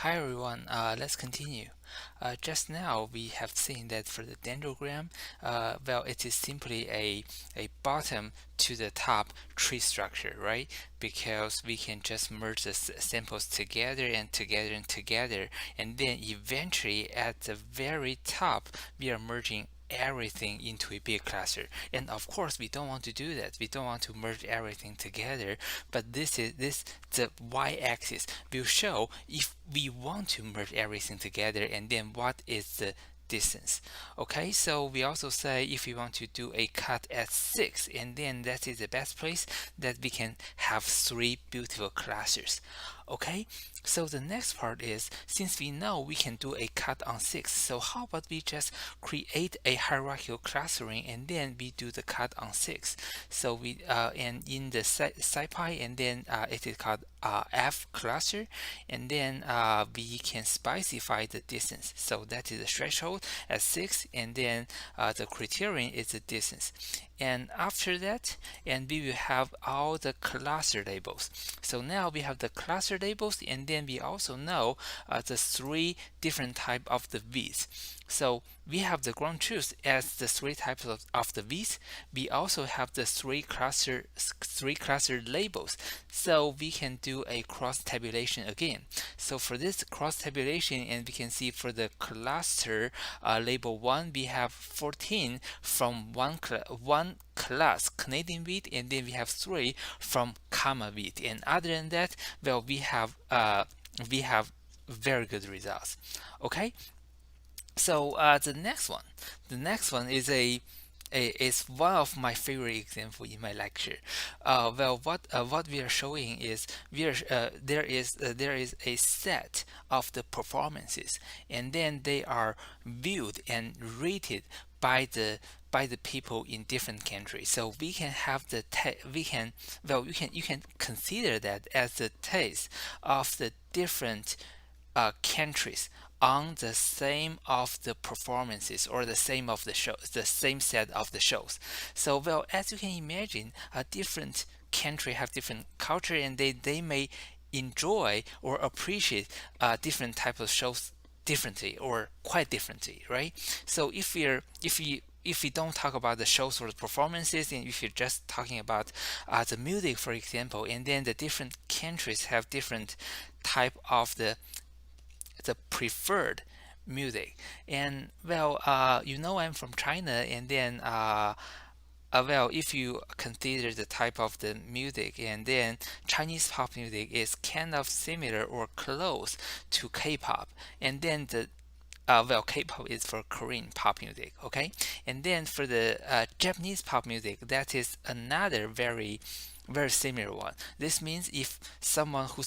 Hi everyone, let's continue. Just now we have seen that for the dendrogram, well, it is simply a bottom to the top tree structure, right? Because we can just merge the samples together and together and together, and then eventually at the very top, we are merging everything into a big cluster. And of course we don't want to do that. We don't want to merge everything together, but this the y-axis will show if we want to merge everything together, and then what is the distance. Okay, so we also say if we want to do a cut at 6, and then that is the best place that we can have 3 beautiful clusters. Okay, so the next part is, since we know we can do a cut on 6, so how about we just create a hierarchical clustering and then we do the cut on 6. So we and in the SciPy, and then it is called F cluster, and then we can specify the distance. So that is the threshold at 6, and then the criterion is the distance. And after that, and we will have all the cluster labels. So now we have the cluster labels, and then we also know the 3 different type of the widths. So we have the ground truth as the 3 types of the width. We also have the 3 cluster labels. So we can do a cross tabulation again. So for this cross tabulation, and we can see for the cluster label 1, we have 14 from one class Canadian width, and then we have 3 from comma width. And other than that, well, we have very good results. Okay, so the next one is one of my favorite example in my lecture. Well, what we are showing is there is a set of the performances, and then they are viewed and rated by the people in different countries. So we can have you can consider that as the taste of the different countries on the same of the performances, or the same of the shows, the same set of the shows. So, well, as you can imagine, a different country have different culture, and they may enjoy or appreciate different type of shows differently or quite differently, right? So if we don't talk about the shows or the performances, and if you're just talking about the music, for example, and then the different countries have different type of the preferred music. And well, I'm from China, and then well, if you consider the type of the music, and then Chinese pop music is kind of similar or close to K-pop, and then the well, K-pop is for Korean pop music, okay? And then for the Japanese pop music, that is another very similar one. This means if someone who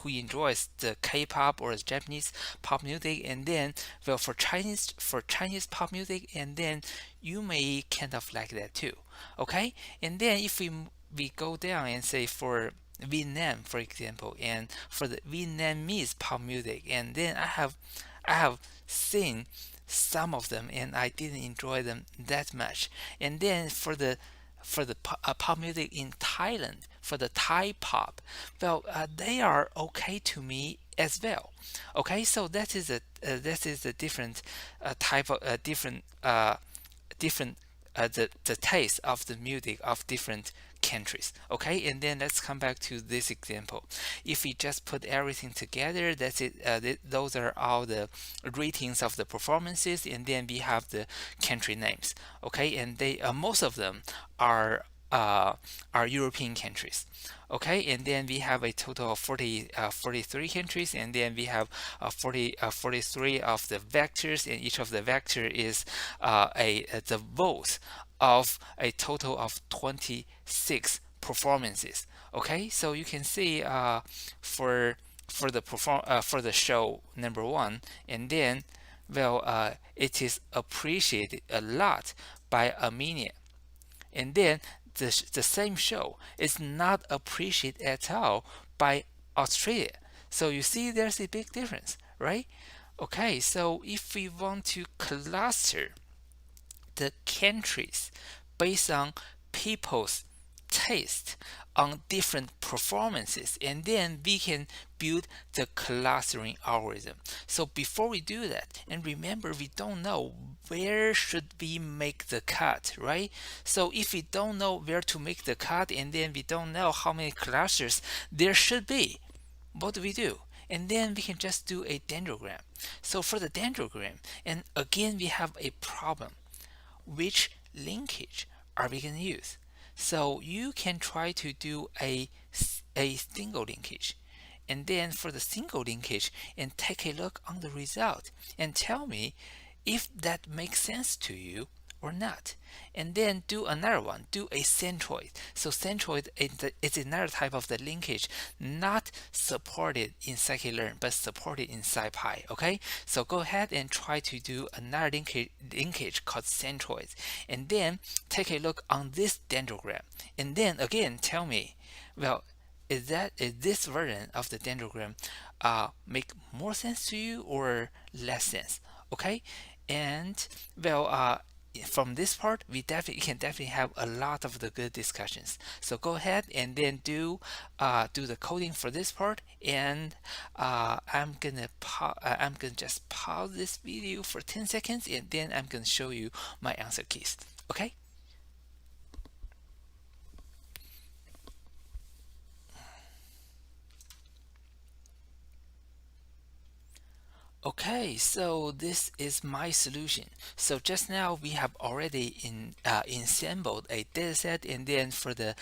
enjoys the K-pop or the Japanese pop music, and then well, for Chinese pop music, and then you may kind of like that too, okay? And then if we go down and say for Vietnam, for example, and for the Vietnamese pop music, and then I have seen some of them, and I didn't enjoy them that much. And then for the pop music in Thailand, for the Thai pop, well, they are okay to me as well. Okay, so that is a different type of different the taste of the music of different countries. Okay, and then let's come back to this example. If we just put everything together, that's it. Those are all the ratings of the performances, and then we have the country names. Okay, and they most of them are European countries. Okay, and then we have a total of 43 countries, and then we have 43 of the vectors, and each of the vector is the votes of a total of 26 performances. Okay, so you can see for the show number 1, and then well, it is appreciated a lot by Armenia, and then the same show is not appreciated at all by Australia. So you see there's a big difference, right? Okay, so if we want to cluster the countries based on people's taste on different performances, and then we can build the clustering algorithm. So before we do that, and remember, we don't know where should we make the cut, right? So if we don't know where to make the cut, and then we don't know how many clusters there should be, what do we do? And then we can just do a dendrogram. So for the dendrogram, and again we have a problem. Which linkage are we going to use? So you can try to do a single linkage, and then for the single linkage, and take a look on the result and tell me if that makes sense to you or not. And then do another one, do a centroid. So centroid is another type of the linkage not supported in scikit-learn but supported in scipy. Okay, so go ahead and try to do another linkage called centroid, and then take a look on this dendrogram, and then again tell me, well, is this version of the dendrogram make more sense to you or less sense? Okay, and well, from this part, we can definitely have a lot of the good discussions. So go ahead and then do the coding for this part, and I'm gonna just pause this video for 10 seconds, and then I'm gonna show you my answer keys. Okay. Okay, so this is my solution. So just now we have already assembled a dataset, and then for the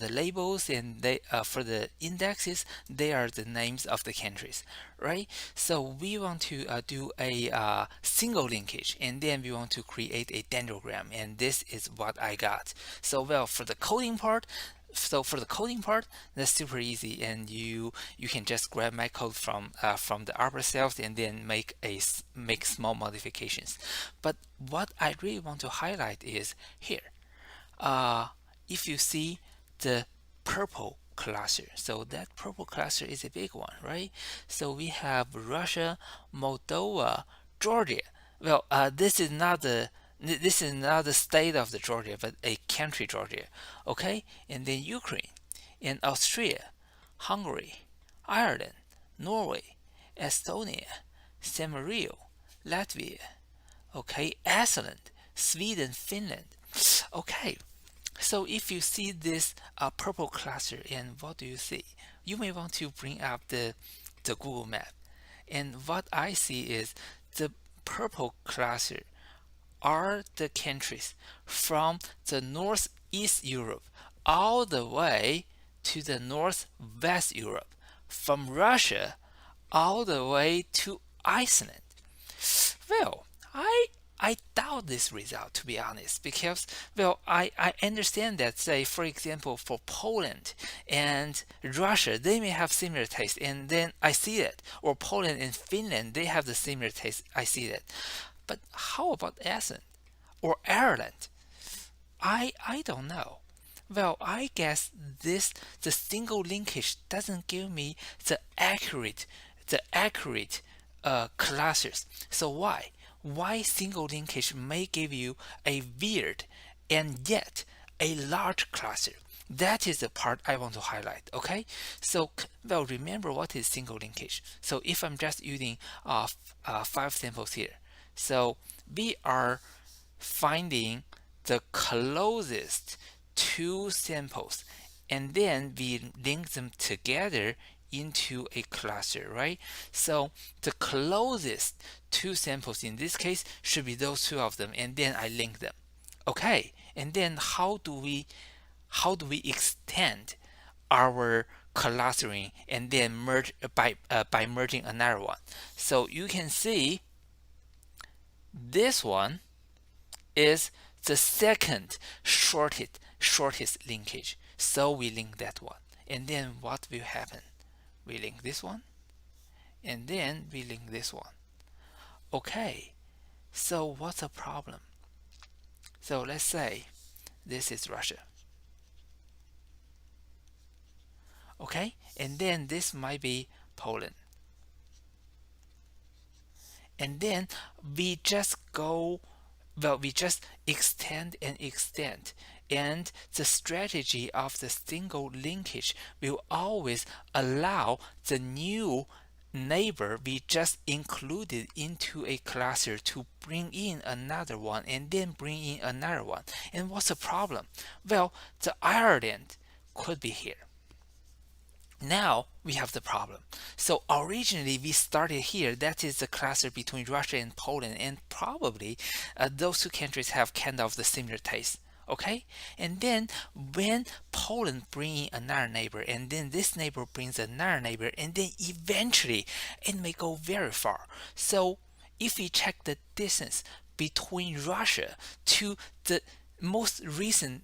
labels and for the indexes, they are the names of the countries, right? So we want to do a single linkage, and then we want to create a dendrogram, and this is what I got. So well, for the coding part, that's super easy, and you can just grab my code from the upper cells and then make small modifications. But what I really want to highlight is here. If you see the purple cluster, so that purple cluster is a big one, right? So we have Russia, Moldova, Georgia. Well, this is not the state of the Georgia, but a country Georgia. Okay, and then Ukraine, and Austria, Hungary, Ireland, Norway, Estonia, San Marino, Latvia. Okay, Iceland, Sweden, Finland. Okay, so if you see this purple cluster, and what do you see? You may want to bring up the Google map, and what I see is the purple cluster are the countries from the northeast Europe all the way to the northwest Europe, from Russia all the way to Iceland. Well, I doubt this result, to be honest, because well, I understand that, say for example, for Poland and Russia, they may have similar taste, and then I see that, or Poland and Finland, they have the similar taste, I see that. But how about Iceland or Ireland? I don't know. Well, I guess the single linkage doesn't give me the accurate classes. So why single linkage may give you a weird and yet a large cluster? That is the part I want to highlight. Okay, so well, remember what is single linkage. So if I'm just using 5 samples here, so we are finding the closest two samples, and then we link them together into a cluster, right? So the closest two samples in this case should be those two of them, and then I link them. Okay, and then how do we extend our clustering and then merge by merging another one? So you can see this one is the second shortest linkage. So we link that one. And then what will happen? We link this one, and then we link this one. Okay, so what's the problem? So let's say this is Russia. Okay, and then this might be Poland. And then we just extend and extend, And the strategy of the single linkage will always allow the new neighbor we just included into a cluster to bring in another one and then bring in another one. And what's the problem? Well, the Ireland could be here. Now we have the problem. So originally we started here. That is the cluster between Russia and Poland, and probably those two countries have kind of the similar taste. Okay, and then when Poland brings another neighbor, and then this neighbor brings another neighbor, and then eventually it may go very far. So if we check the distance between Russia to the most recent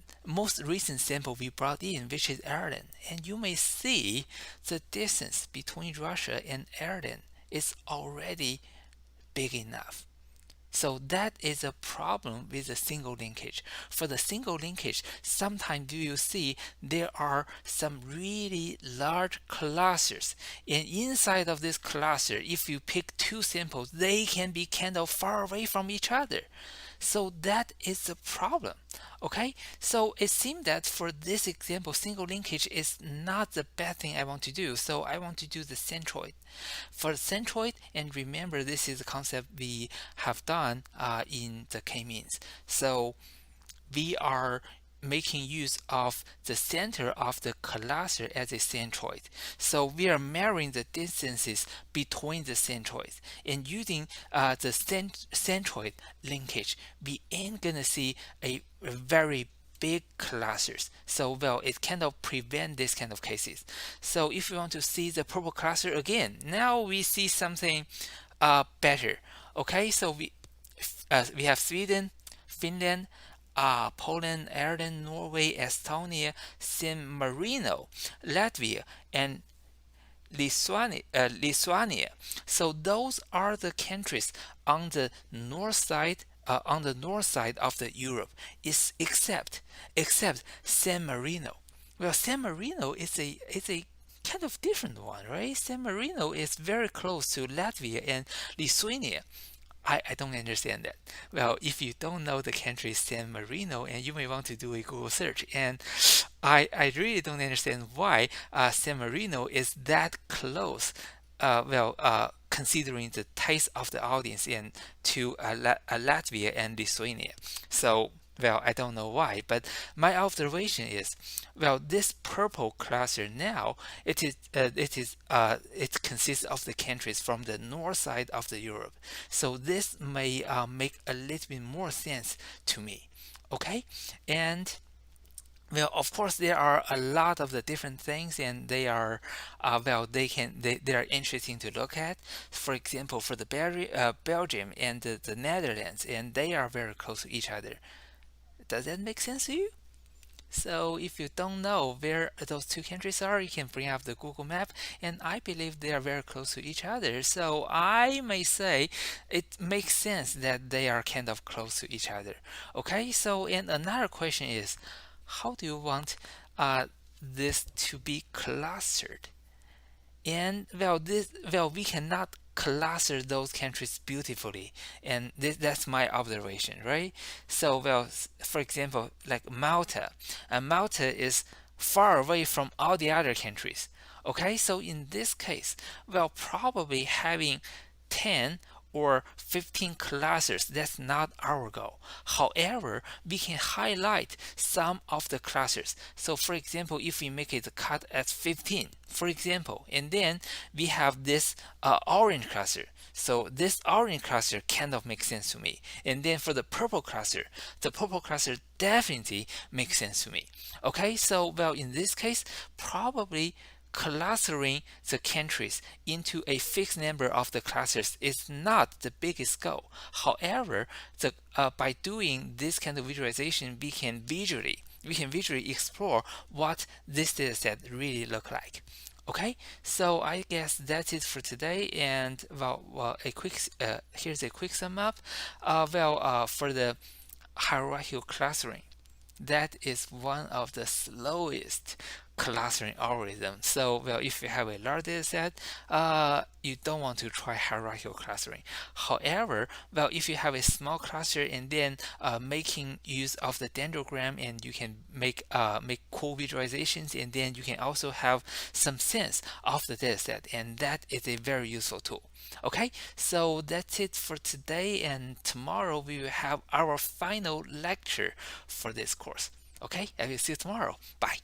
sample we brought in, which is Ireland, and you may see the distance between Russia and Ireland is already big enough. So that is a problem with the single linkage. For the single linkage, sometimes do you see there are some really large clusters, and inside of this cluster, if you pick two samples, they can be kind of far away from each other. So that is the problem. Okay, so it seems that for this example, single linkage is not the bad thing I want to do. So I want to do the centroid. For the centroid, and remember this is the concept we have done in the k-means. So we are making use of the center of the cluster as a centroid. So we are measuring the distances between the centroids, and using the centroid linkage, we ain't gonna see a very big clusters. So well, it kind of prevent this kind of cases. So if we want to see the purple cluster again, now we see something better. Okay, so we have Sweden, Finland, Poland, Ireland, Norway, Estonia, San Marino, Latvia, and Lithuania. So those are the countries on the north side. On the north side of the Europe, is except San Marino. Well, San Marino is a kind of different one, right? San Marino is very close to Latvia and Lithuania. I don't understand that. Well, if you don't know the country San Marino, and you may want to do a Google search, and I really don't understand why San Marino is that close. Considering the taste of the audience and to Latvia and Lithuania. So, well, I don't know why, but my observation is, well, this purple cluster now it consists of the countries from the north side of the Europe. So this may make a little bit more sense to me. Okay, and well, of course, there are a lot of the different things, and they are, they are interesting to look at. For example, for the Belgium and the Netherlands, and they are very close to each other. Does that make sense to you? So if you don't know where those two countries are, you can bring up the Google map, and I believe they are very close to each other. So I may say it makes sense that they are kind of close to each other. Okay, so and another question is, how do you want this to be clustered? And we cannot cluster those countries beautifully, and that's my observation, right? So for example, like Malta, and Malta is far away from all the other countries. Okay, so in this case, probably having 10 or 15 clusters, that's not our goal. However, we can highlight some of the clusters. So for example, if we make it cut at 15, for example, and then we have this orange cluster. So this orange cluster kind of makes sense to me. And then for the purple cluster definitely makes sense to me. Okay, so in this case, probably clustering the countries into a fixed number of the clusters is not the biggest goal. However, by doing this kind of visualization, we can visually explore what this data set really look like. Okay, so I guess that's it for today. And here's a quick sum up. For the hierarchical clustering, that is one of the slowest clustering algorithm. So, well, if you have a large data set, you don't want to try hierarchical clustering. However, well, if you have a small cluster and then making use of the dendrogram, and you can make cool visualizations, and then you can also have some sense of the data set, and that is a very useful tool. Okay, so that's it for today, and tomorrow we will have our final lecture for this course. Okay, I will see you tomorrow. Bye.